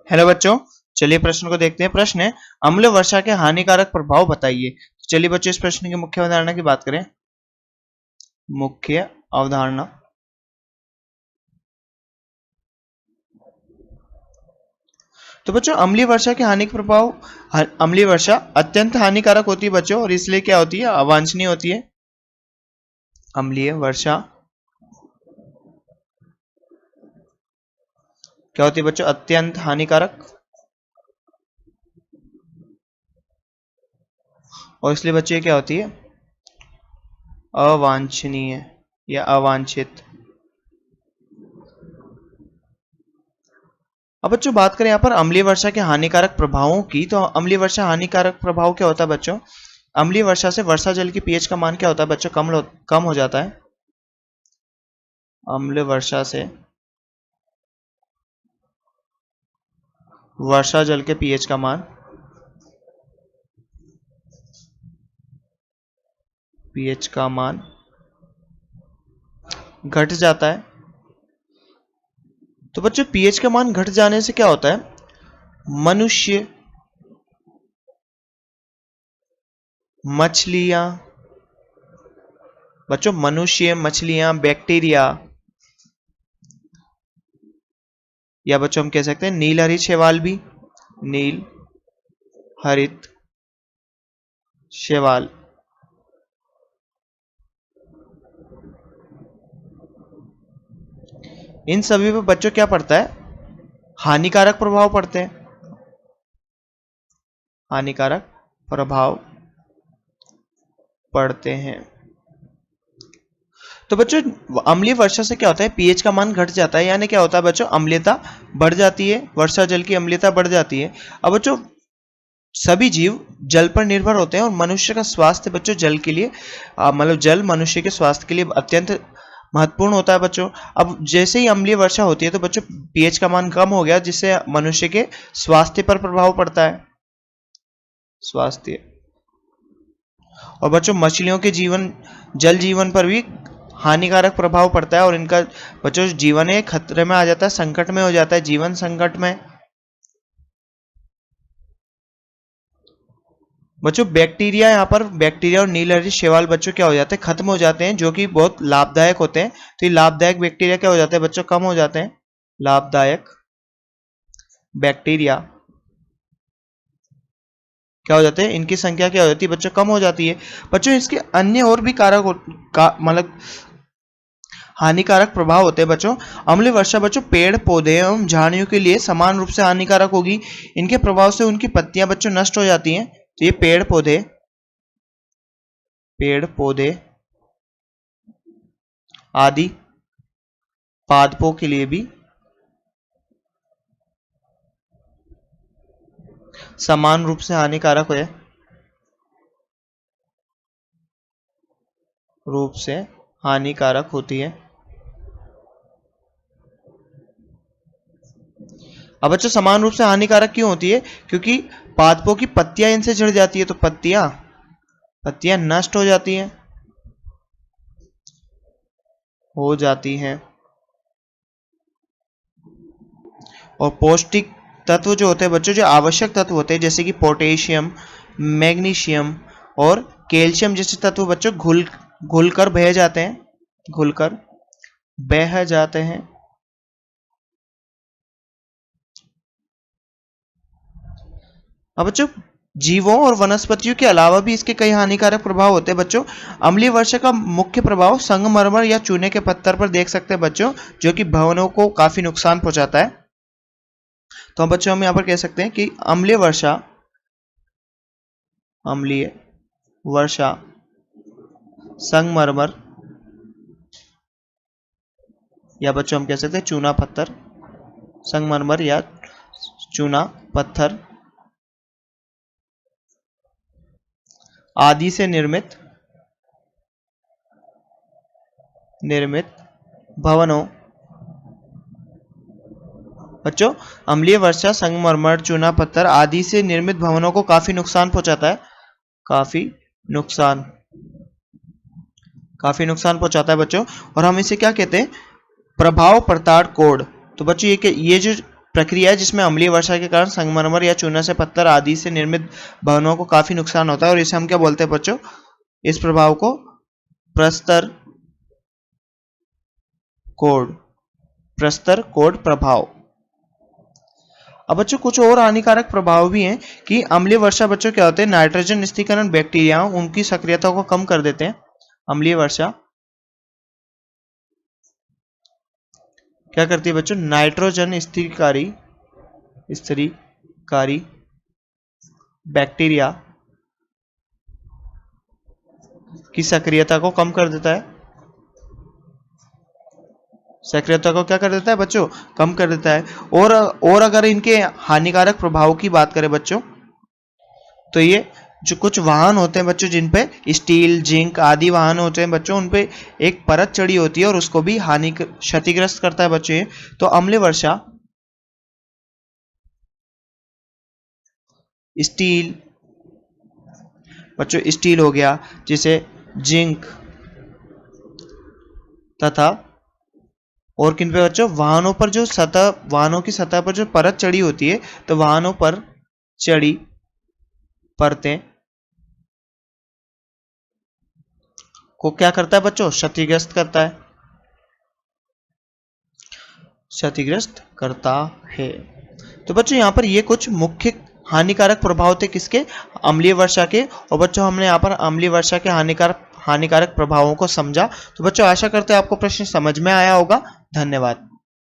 Hello बच्चों, चलिए प्रश्न को देखते हैं। प्रश्न है, अम्ल वर्षा के हानिकारक प्रभाव बताइए। चलिए बच्चों, इस प्रश्न की मुख्य अवधारणा की बात करें। मुख्य अवधारणा। तो बच्चों, अम्लीय वर्षा के हानिक प्रभाव। अम्लीय वर्षा अत्यंत हानिकारक होती है बच्चों, और इसलिए क्या होती है, अवांछनीय होती है। अम्लीय वर्षा क्या होती है बच्चों, अत्यंत हानिकारक, और इसलिए बच्चों ये क्या होती है, अवांछनीय या अवांछित। अब बच्चों बात करें यहाँ पर अम्लीय वर्षा के हानिकारक प्रभावों की, तो अम्लीय वर्षा हानिकारक प्रभाव क्या होता है बच्चों। अम्लीय वर्षा से वर्षा जल की पीएच का मान क्या होता है बच्चों, कम हो जाता है। अम्ल वर्षा से वर्षा जल के पीएच का मान घट जाता है। तो बच्चों पीएच का मान घट जाने से क्या होता है, मनुष्य, मछलियां, बच्चों मनुष्य, मछलियां, बैक्टीरिया, या बच्चों हम कह सकते हैं नील हरित शैवाल भी, नील हरित शैवाल, इन सभी पे बच्चों क्या पड़ता है, हानिकारक प्रभाव पड़ते हैं। हानिकारक प्रभाव पड़ते हैं। तो बच्चों अम्लीय वर्षा से क्या होता है, पीएच का मान घट जाता है, यानी क्या होता है बच्चों, अम्लीयता बढ़ जाती है, वर्षा जल की अम्लीयता बढ़ जाती है। अब बच्चों सभी जीव जल पर निर्भर होते हैं, और मनुष्य का स्वास्थ्य बच्चों जल के लिए, मतलब जल मनुष्य के स्वास्थ्य के लिए अत्यंत महत्वपूर्ण होता है बच्चों। अब जैसे ही अम्लीय वर्षा होती है तो बच्चों पीएच का मान कम हो गया, जिससे मनुष्य के स्वास्थ्य पर प्रभाव पड़ता है, स्वास्थ्य। और बच्चों मछलियों के जल जीवन पर भी हानिकारक प्रभाव पड़ता है, और इनका बच्चों जीवन है खतरे में आ जाता है, संकट में हो जाता है, जीवन संकट में। बच्चों बैक्टीरिया, यहाँ पर बैक्टीरिया और नील हरित शैवाल बच्चों क्या हो जाते हैं, खत्म हो जाते हैं, जो कि बहुत लाभदायक होते हैं। तो ये लाभदायक बैक्टीरिया क्या हो जाते हैं बच्चों, कम हो जाते हैं। लाभदायक बैक्टीरिया क्या हो जाते हैं, इनकी संख्या क्या हो जाती है बच्चों, कम हो जाती है। बच्चों इसके अन्य और भी मतलब हानिकारक प्रभाव होते हैं बच्चों। अम्लीय वर्षा बच्चों पेड़ पौधे एवं झाड़ियों के लिए समान रूप से हानिकारक होगी। इनके प्रभाव से उनकी पत्तियां बच्चों नष्ट हो जाती हैं। तो ये पेड़ पौधे आदि पादपों के लिए भी समान रूप से हानिकारक होती है। अब बच्चों समान रूप से हानिकारक क्यों होती है, क्योंकि पादपों की पत्तियां इनसे झड़ जाती है, तो पत्तियां नष्ट हो जाती हैं। और पौष्टिक तत्व जो होते हैं बच्चों, जो आवश्यक तत्व होते हैं, जैसे कि पोटेशियम, मैग्नीशियम और कैल्शियम जैसे तत्व बच्चों घुलकर बह जाते हैं। अब बच्चों जीवों और वनस्पतियों के अलावा भी इसके कई हानिकारक प्रभाव होते हैं बच्चों। अम्लीय वर्षा का मुख्य प्रभाव संगमरमर या चूने के पत्थर पर देख सकते हैं बच्चों, जो कि भवनों को काफी नुकसान पहुंचाता है। तो बच्चों हम यहाँ पर कह सकते हैं कि अम्लीय वर्षा संगमरमर, या बच्चों हम कह सकते हैं चूना पत्थर, संगमरमर या चूना पत्थर आदि से निर्मित भवनों, बच्चों अम्लीय वर्षा संगमरमर, चूना पत्थर आदि से निर्मित भवनों को काफी नुकसान पहुंचाता है। काफी नुकसान पहुंचाता है बच्चों। और हम इसे क्या कहते हैं, प्रभाव प्रताड़ कोड। तो बच्चों ये जो प्रक्रिया है जिसमें अम्लीय वर्षा के कारण संगमरमर या चूना से पत्थर आदि से निर्मित भवनों को काफी नुकसान होता है, और इसे हम क्या बोलते हैं बच्चों? इस प्रभाव को प्रस्तर कोड प्रभाव। अब बच्चों कुछ और हानिकारक प्रभाव भी हैं कि अम्लीय वर्षा बच्चों क्या होते हैं, नाइट्रोजन स्थिरीकरण बैक्टीरिया उनकी सक्रियता को कम कर देते हैं। अम्लीय वर्षा क्या करती है बच्चों? नाइट्रोजन स्थिरीकारी बैक्टीरिया की सक्रियता को कम कर देता है। सक्रियता को क्या कर देता है बच्चों? कम कर देता है। और अगर इनके हानिकारक प्रभाव की बात करें बच्चों, तो ये जो कुछ वाहन होते हैं बच्चों, जिन पे स्टील, जिंक आदि वाहन होते हैं बच्चों, उन पे एक परत चढ़ी होती है और उसको भी क्षतिग्रस्त करता है बच्चों ये। तो अम्लीय वर्षा स्टील बच्चों, स्टील हो गया, जिसे जिंक तथा और किन पे बच्चों? वाहनों पर जो वाहनों की सतह पर जो परत चढ़ी होती है, तो वाहनों पर चढ़ी परतें को क्या करता है बच्चों? क्षतिग्रस्त करता है। तो बच्चों यहाँ पर ये कुछ मुख्य हानिकारक प्रभाव थे किसके? अम्लीय वर्षा के। और बच्चों हमने यहाँ पर अम्लीय वर्षा के हानिकारक प्रभावों को समझा। तो बच्चों आशा करते हैं आपको प्रश्न समझ में आया होगा। धन्यवाद।